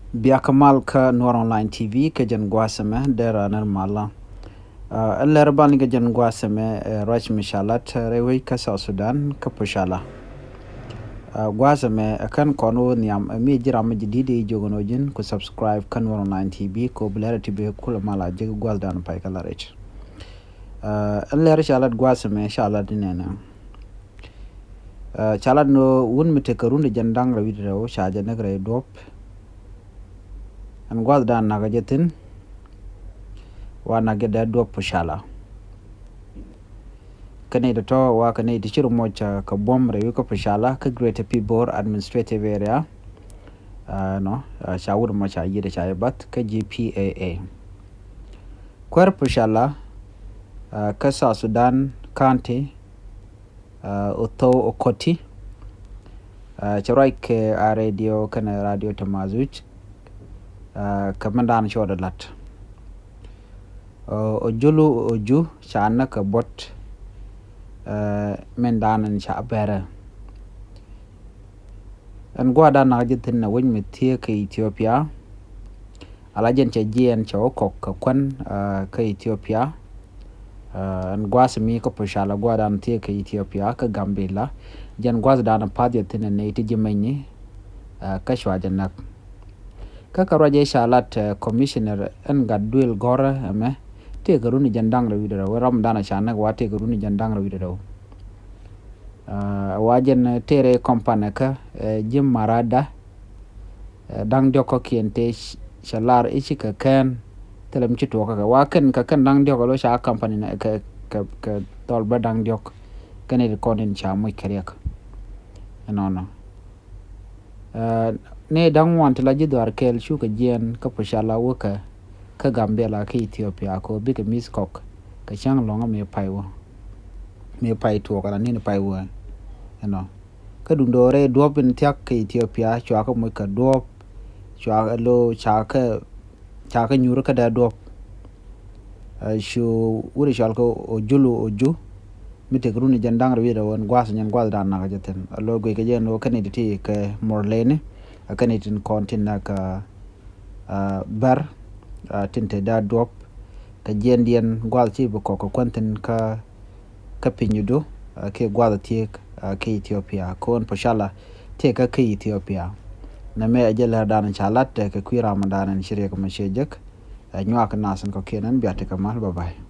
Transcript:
Biakamal ka Noor Online TV ka jan gwasame dera mala. Eller bani ka jan gwasame rach mishalat rewe ka South Sudan ka pushala. Gwasame akan kono niam mi jiram jididi jogonojin ku subscribe ka Noor Online TV ko blera TV kula mala jig gwasdan pai kala rech. Eller shalat gwasame shalat dinena. Chalat no wun mite karunde jandang rawidra shaja nagre dop. An gwasdan nagajetin wa nageda dop pushala. Kane to wa kane to chiru mocha ka bom rewi ka pushala ka Greater Pibor Administrative Area shawur mocha yide chayabat ka GPAA. Kwer pushala ka South Sudan County Oto Okoti charai ke a radio kana radio tamazuch kamandan shodalat ojulu oju shana ka bot mendanan sha bere an gwada na jitin na win mitie ka Ethiopia alajen cha jien cha okok ka kwan ka Ethiopia an gwasmi ka pushala gwada na tie ka Ethiopia ka Gambela jan gwada na padya tin ne iti jimenyi ka shwajan nak ka karaje shalat commissioner an gadwil gora ame te garuni jandang rawidara waram dana shana wa te garuni jandang rawidara wajen tere kompane ka jim marada dang joko kiente shalar ichi ka ken telem chito ka waken ka kan dang joko lo sha company na ka tolba dang jok kane recording cha mo kariak no ne dang want la jidwar kel shu ka jien ka pushala woka ka Gambela ka Ethiopia ko big miskok ka chang longa me pai to kala ni pai wo ka dundore dopin tiak ka Ethiopia chwa ka mo ka dop chwa lo cha ka nyuru ka da dop shu wuri shal ko oju mite gruni jandang rawira won gwas nyan gwal dan na jaten lo go ke jeno kanedi ti ka morlene kanedi kontin ka bar tinte da dop ka jendian gwal ci bu ko kontin ka pinyudo ke gwal ti ka Ethiopia kon poshala te ka Ethiopia na me ajela dan chalat ka kwira mandanan shirye ko mashejek nyuak nasan ko kenan biate kamal bye bye.